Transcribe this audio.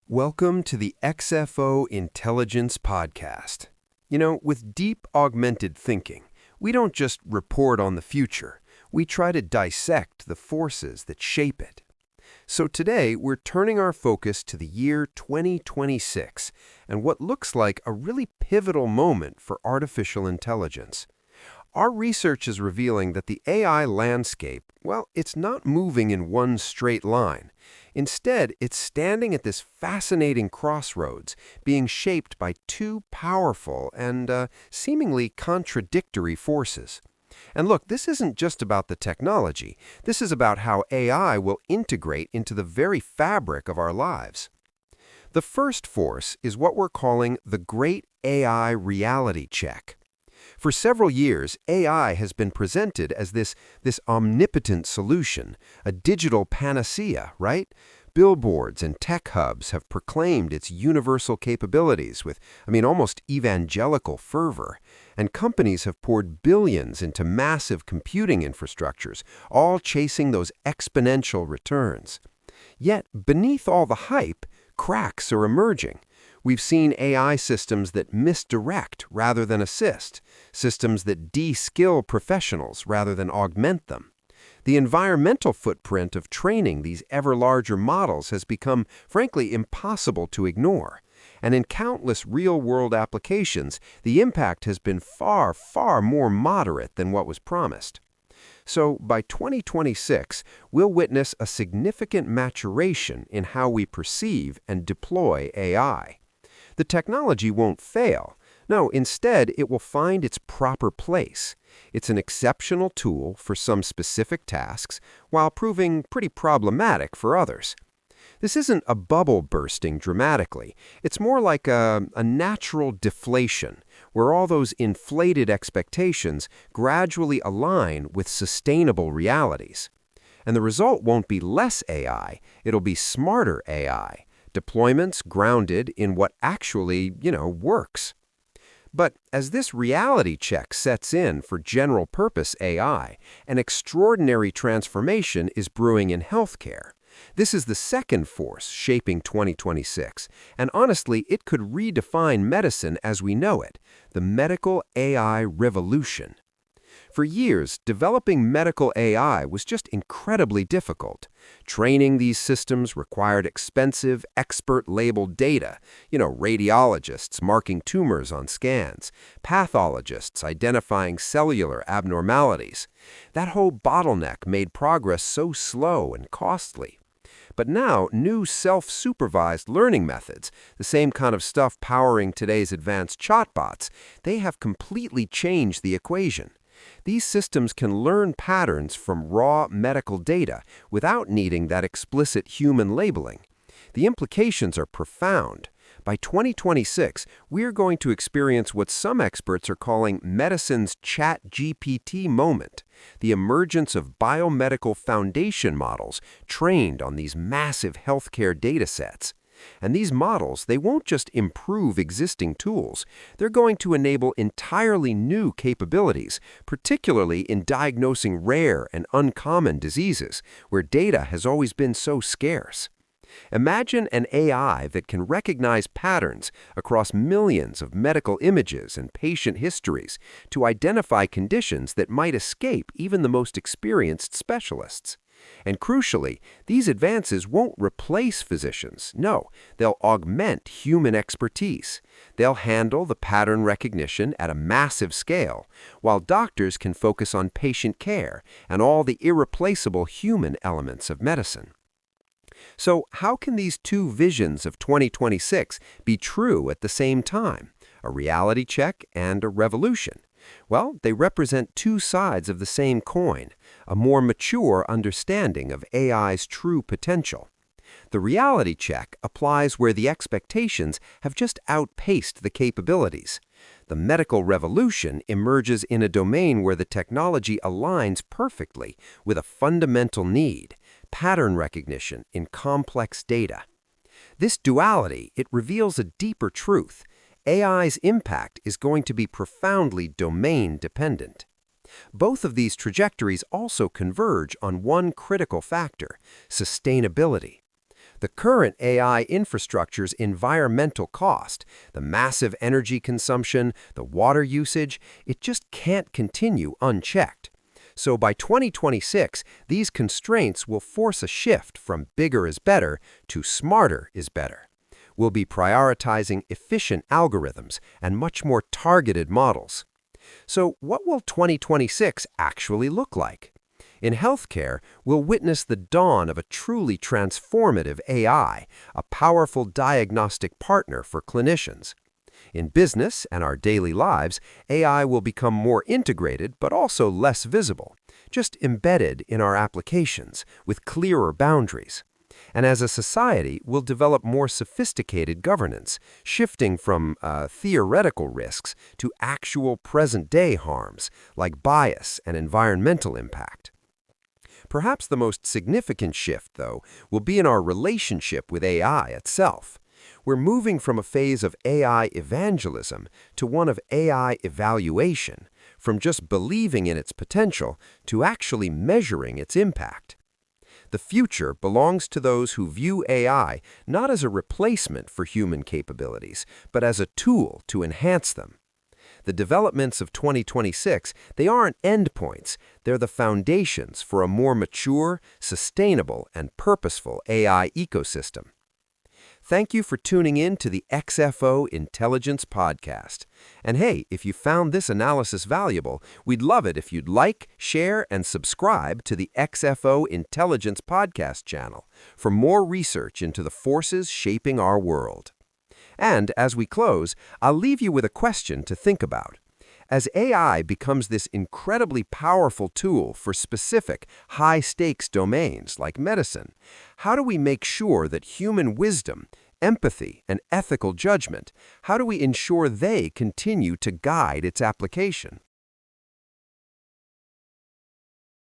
Welcome to the XFO Intelligence Podcast. With deep augmented thinking, we don't just report on the future, we try to dissect the forces that shape it. So today, we're turning our focus to the year 2026 and what looks like a really pivotal moment for artificial intelligence. Our research is revealing that the AI landscape, it's not moving in one straight line. Instead, it's standing at this fascinating crossroads, being shaped by two powerful and seemingly contradictory forces. And look, this isn't just about the technology. This is about how AI will integrate into the very fabric of our lives. The first force is what we're calling the Great AI Reality Check. For several years, AI has been presented as this omnipotent solution, a digital panacea, right? Billboards and tech hubs have proclaimed its universal capabilities with, almost evangelical fervor. And companies have poured billions into massive computing infrastructures, all chasing those exponential returns. Yet, beneath all the hype, cracks are emerging. We've seen AI systems that misdirect rather than assist, systems that de-skill professionals rather than augment them. The environmental footprint of training these ever larger models has become, frankly, impossible to ignore. And in countless real-world applications, the impact has been far, far more moderate than what was promised. So by 2026, we'll witness a significant maturation in how we perceive and deploy AI. The technology won't fail. No, instead, it will find its proper place. It's an exceptional tool for some specific tasks, while proving pretty problematic for others. This isn't a bubble bursting dramatically. It's more like a natural deflation, where all those inflated expectations gradually align with sustainable realities. And the result won't be less AI, it'll be smarter AI. Deployments grounded in what actually, works. But as this reality check sets in for general-purpose AI, an extraordinary transformation is brewing in healthcare. This is the second force shaping 2026, and honestly, it could redefine medicine as we know it, the medical AI revolution. For years, developing medical AI was just incredibly difficult. Training these systems required expensive, expert-labeled data, radiologists marking tumors on scans, pathologists identifying cellular abnormalities. That whole bottleneck made progress so slow and costly. But now, new self-supervised learning methods, the same kind of stuff powering today's advanced chatbots, they have completely changed the equation. These systems can learn patterns from raw medical data without needing that explicit human labeling. The implications are profound. By 2026, we're going to experience what some experts are calling medicine's ChatGPT moment, the emergence of biomedical foundation models trained on these massive healthcare datasets. And these models, they won't just improve existing tools. They're going to enable entirely new capabilities, particularly in diagnosing rare and uncommon diseases, where data has always been so scarce. Imagine an AI that can recognize patterns across millions of medical images and patient histories to identify conditions that might escape even the most experienced specialists. And crucially, these advances won't replace physicians. No, they'll augment human expertise. They'll handle the pattern recognition at a massive scale, while doctors can focus on patient care and all the irreplaceable human elements of medicine. So how can these two visions of 2026 be true at the same time? A reality check and a revolution? Well, they represent two sides of the same coin, a more mature understanding of AI's true potential. The reality check applies where the expectations have just outpaced the capabilities. The medical revolution emerges in a domain where the technology aligns perfectly with a fundamental need, pattern recognition in complex data. This duality, it reveals a deeper truth. AI's impact is going to be profoundly domain-dependent. Both of these trajectories also converge on one critical factor: sustainability. The current AI infrastructure's environmental cost, the massive energy consumption, the water usage, it just can't continue unchecked. So by 2026, these constraints will force a shift from bigger is better to smarter is better. We'll be prioritizing efficient algorithms and much more targeted models. So what will 2026 actually look like? In healthcare, we'll witness the dawn of a truly transformative AI, a powerful diagnostic partner for clinicians. In business and our daily lives, AI will become more integrated but also less visible, just embedded in our applications with clearer boundaries. And as a society, we'll develop more sophisticated governance, shifting from theoretical risks to actual present-day harms like bias and environmental impact. Perhaps the most significant shift, though, will be in our relationship with AI itself. We're moving from a phase of AI evangelism to one of AI evaluation, from just believing in its potential to actually measuring its impact. The future belongs to those who view AI not as a replacement for human capabilities, but as a tool to enhance them. The developments of 2026, they aren't endpoints, they're the foundations for a more mature, sustainable, and purposeful AI ecosystem. Thank you for tuning in to the XFO Intelligence Podcast. And hey, if you found this analysis valuable, we'd love it if you'd like, share, and subscribe to the XFO Intelligence Podcast channel for more research into the forces shaping our world. And as we close, I'll leave you with a question to think about. As AI becomes this incredibly powerful tool for specific, high-stakes domains like medicine, how do we make sure that human wisdom, empathy, and ethical judgment, how do we ensure they continue to guide its application?